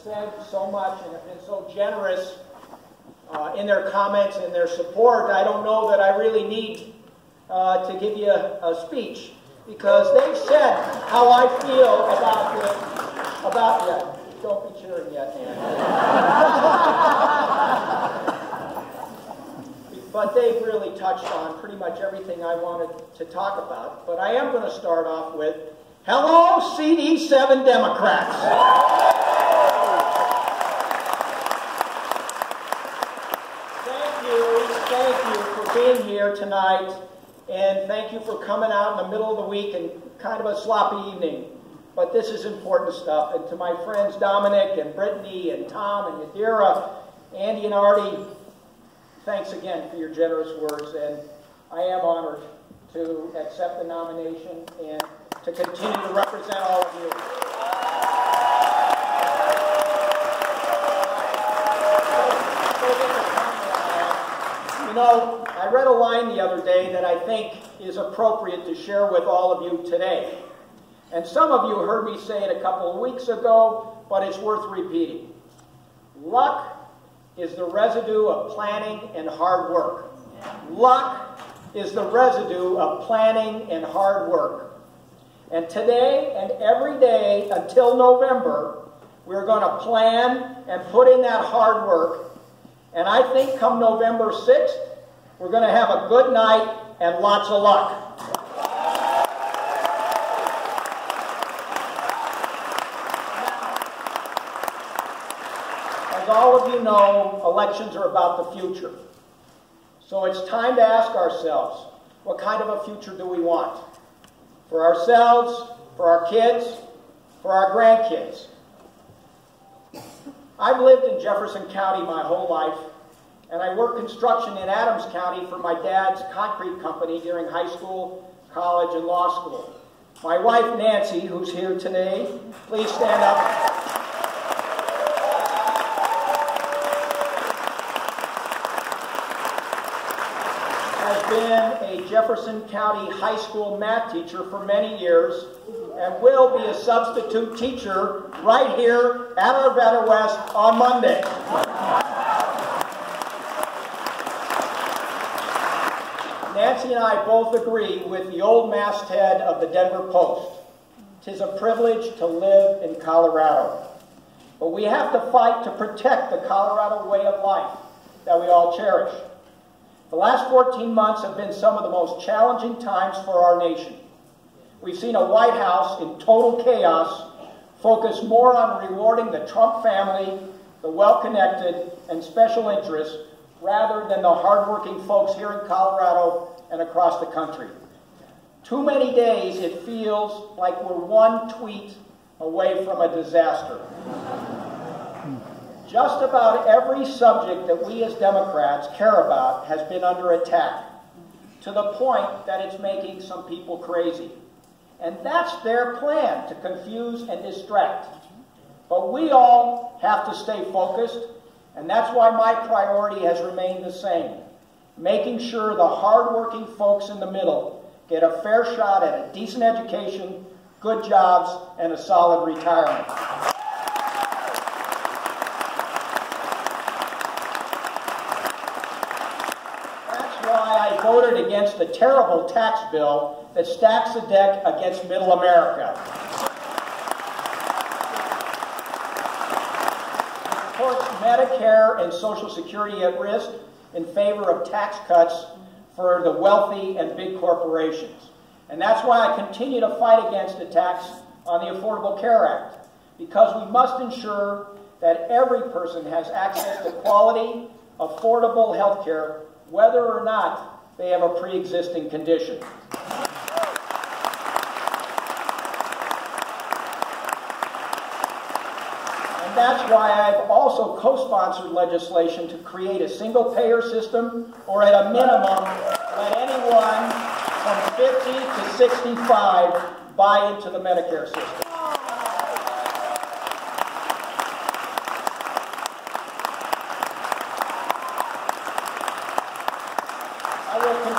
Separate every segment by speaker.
Speaker 1: said so much and have been so generous in their comments and their support, I don't know that I really need to give you a speech, because they've said how I feel about don't be cheering yet, but they've really touched on pretty much everything I wanted to talk about. But I am going to start off with, hello, CD7 Democrats. Thank you for being here tonight, and thank you for coming out in the middle of the week and kind of a sloppy evening. But this is important stuff. And to my friends Dominic and Brittany and Tom and Yadira, Andy and Artie, thanks again for your generous words. And I am honored to accept the nomination and to continue to represent all of you. You know, I read a line the other day that I think is appropriate to share with all of you today. And some of you heard me say it a couple of weeks ago, but it's worth repeating. Luck is the residue of planning and hard work. Luck is the residue of planning and hard work. And today and every day until November, we're going to plan and put in that hard work. And I think come November 6th, we're going to have a good night and lots of luck. As all of you know, elections are about the future. So it's time to ask ourselves, what kind of a future do we want? For ourselves, for our kids, for our grandkids. I've lived in Jefferson County my whole life, and I worked construction in Adams County for my dad's concrete company during high school, college, and law school. My wife, Nancy, who's here today, please stand up. Has been a Jefferson County high school math teacher for many years and will be a substitute teacher right here at Arvada West on Monday. Nancy and I both agree with the old masthead of the Denver Post. 'Tis a privilege to live in Colorado. But we have to fight to protect the Colorado way of life that we all cherish. The last 14 months have been some of the most challenging times for our nation. We've seen a White House in total chaos, focus more on rewarding the Trump family, the well-connected, and special interests, rather than the hardworking folks here in Colorado and across the country. Too many days it feels like we're one tweet away from a disaster. Just about every subject that we as Democrats care about has been under attack, to the point that it's making some people crazy. And that's their plan, to confuse and distract. But we all have to stay focused, and that's why my priority has remained the same: making sure the hardworking folks in the middle get a fair shot at a decent education, good jobs, and a solid retirement. I voted against the terrible tax bill that stacks the deck against middle America. It puts Medicare and Social Security at risk in favor of tax cuts for the wealthy and big corporations. And that's why I continue to fight against attacks on the Affordable Care Act, because we must ensure that every person has access to quality, affordable health care, whether or not they have a pre-existing condition. And that's why I've also co-sponsored legislation to create a single-payer system, or at a minimum, let anyone from 50 to 65 buy into the Medicare system.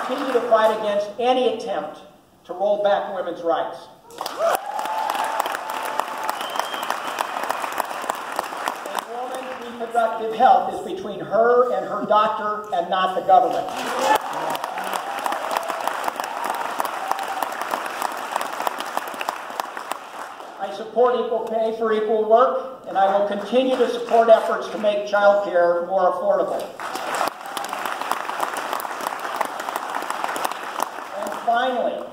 Speaker 1: Continue to fight against any attempt to roll back women's rights. reproductive health is between her and her doctor and not the government. I support equal pay for equal work, and I will continue to support efforts to make child care more affordable. And finally,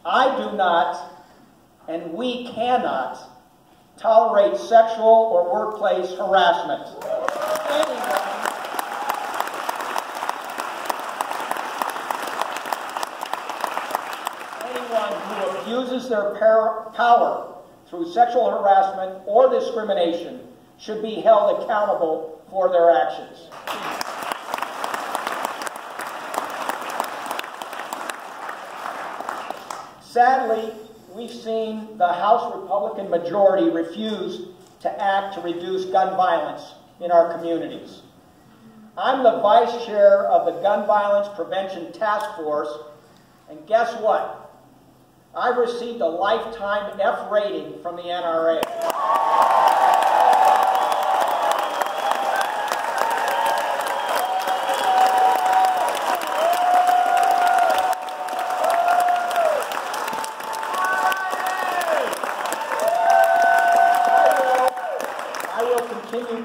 Speaker 1: I do not, and we cannot, tolerate sexual or workplace harassment. Anyone who abuses their power through sexual harassment or discrimination should be held accountable for their actions. Sadly, we've seen the House Republican majority refuse to act to reduce gun violence in our communities. I'm the vice chair of the Gun Violence Prevention Task Force, and guess what? I've received a lifetime F rating from the NRA.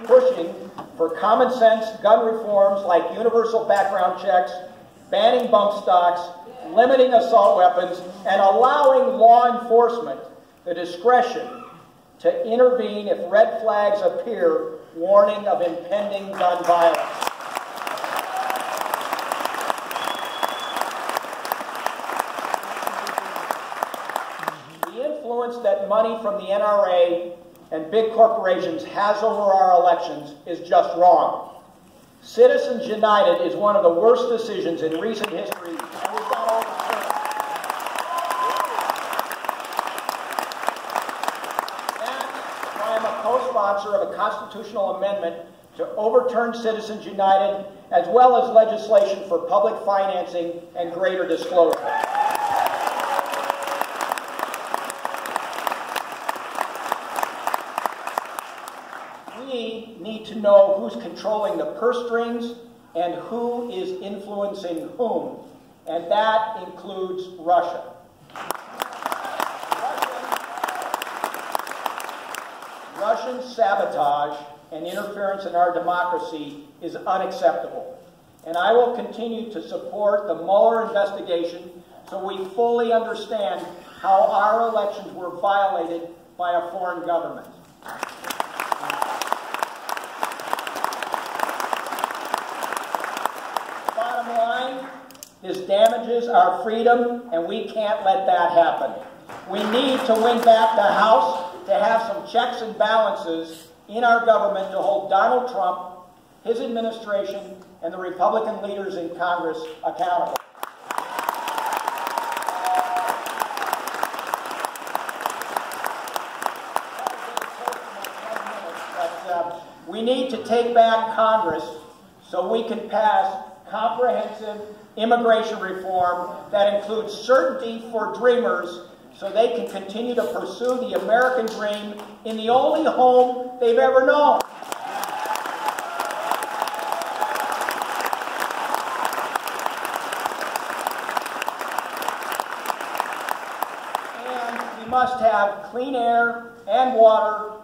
Speaker 1: Pushing for common sense gun reforms like universal background checks, banning bump stocks, limiting assault weapons, and allowing law enforcement the discretion to intervene if red flags appear warning of impending gun violence. The influence that money from the NRA and big corporations has over our elections is just wrong. Citizens United is one of the worst decisions in recent history, and we've got all the proof. That's why I'm a co-sponsor of a constitutional amendment to overturn Citizens United, as well as legislation for public financing and greater disclosure. We need to know who's controlling the purse strings and who is influencing whom, and that includes Russia. Russian sabotage and interference in our democracy is unacceptable, and I will continue to support the Mueller investigation so we fully understand how our elections were violated by a foreign government. Bottom line, this damages our freedom, and we can't let that happen. We need to win back the House, to have some checks and balances in our government to hold Donald Trump, his administration, and the Republican leaders in Congress accountable. We need to take back Congress so we can pass comprehensive immigration reform that includes certainty for dreamers so they can continue to pursue the American dream in the only home they've ever known. And we must have clean air and water,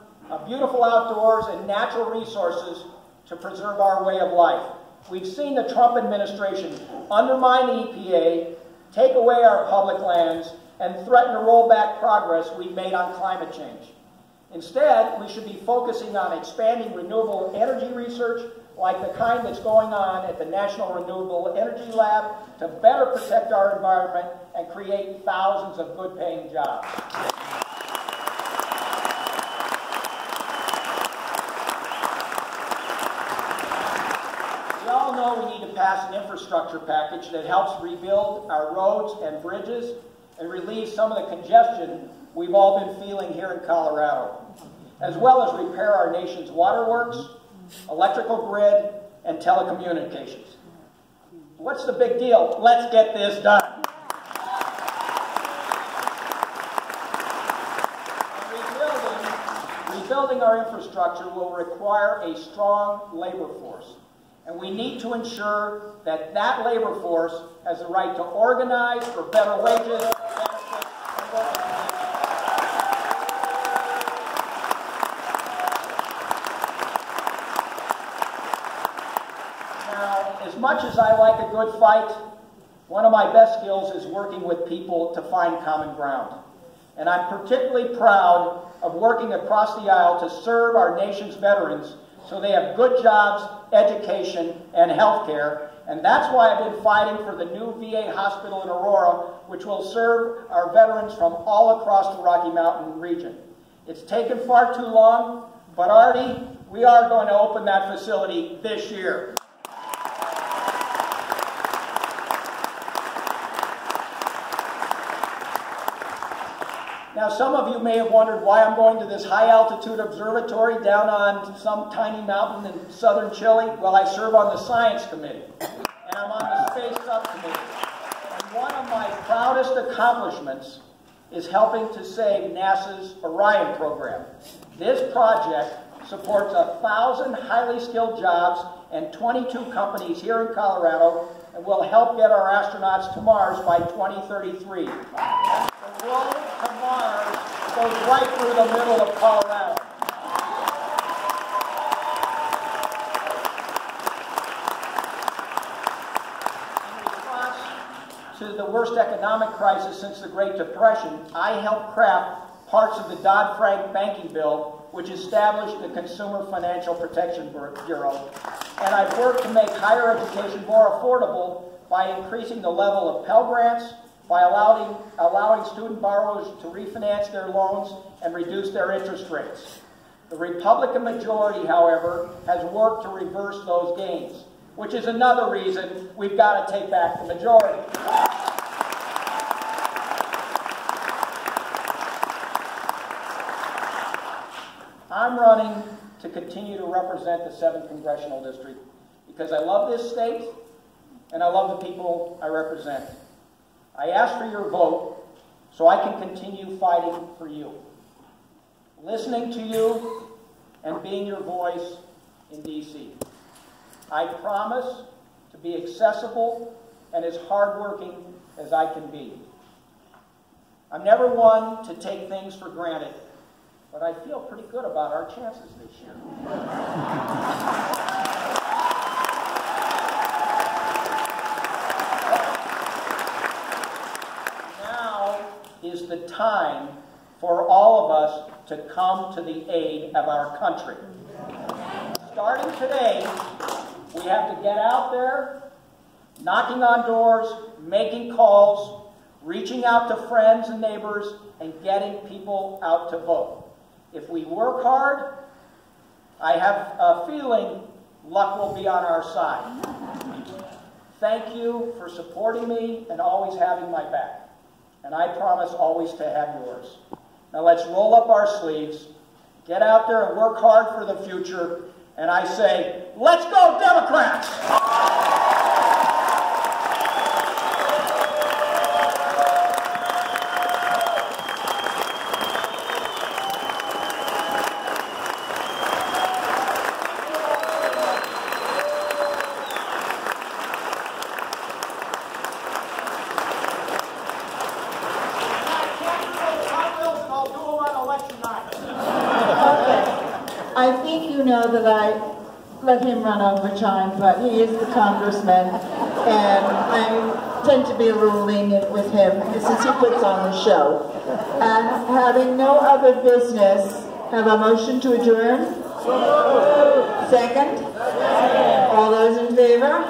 Speaker 1: beautiful outdoors, and natural resources to preserve our way of life. We've seen the Trump administration undermine the EPA, take away our public lands, and threaten to roll back progress we've made on climate change. Instead, we should be focusing on expanding renewable energy research like the kind that's going on at the National Renewable Energy Lab to better protect our environment and create thousands of good-paying jobs. We all know we need to pass an infrastructure package that helps rebuild our roads and bridges and relieve some of the congestion we've all been feeling here in Colorado, as well as repair our nation's waterworks, electrical grid, and telecommunications. What's the big deal? Let's get this done. Rebuilding rebuilding our infrastructure will require a strong labor force. And we need to ensure that that labor force has the right to organize for better wages, benefits, and working conditions. Now, as much as I like a good fight, one of my best skills is working with people to find common ground. And I'm particularly proud of working across the aisle to serve our nation's veterans so they have good jobs, education, and health care. And that's why I've been fighting for the new VA hospital in Aurora, which will serve our veterans from all across the Rocky Mountain region. It's taken far too long, but Artie, we are going to open that facility this year. Now, some of you may have wondered why I'm going to this high-altitude observatory down on some tiny mountain in southern Chile. Well, I serve on the Science Committee, and I'm on the Space Subcommittee. And one of my proudest accomplishments is helping to save NASA's Orion program. This project supports 1,000 highly skilled jobs and 22 companies here in Colorado, and will help get our astronauts to Mars by 2033. The road to Mars goes right through the middle of Colorado. In response to the worst economic crisis since the Great Depression, I helped craft parts of the Dodd-Frank banking bill, which established the Consumer Financial Protection Bureau. And I've worked to make higher education more affordable by increasing the level of Pell Grants, by allowing student borrowers to refinance their loans and reduce their interest rates. The Republican majority, however, has worked to reverse those gains, which is another reason we've got to take back the majority. I'm running to continue to represent the 7th Congressional District because I love this state and I love the people I represent. I ask for your vote so I can continue fighting for you, listening to you, and being your voice in D.C. I promise to be accessible and as hardworking as I can be. I'm never one to take things for granted, but I feel pretty good about our chances this year. Is the time for all of us to come to the aid of our country. Starting today, we have to get out there, knocking on doors, making calls, reaching out to friends and neighbors, and getting people out to vote. If we work hard, I have a feeling luck will be on our side. Thank you for supporting me and always having my back. And I promise always to have yours. Now let's roll up our sleeves, get out there and work hard for the future, and I say, let's go Democrats!
Speaker 2: I think you know that I let him run over time, but he is the congressman, and I tend to be a little lenient with him since he puts on the show. And having no other business, have a motion to adjourn? Second? All those in favor?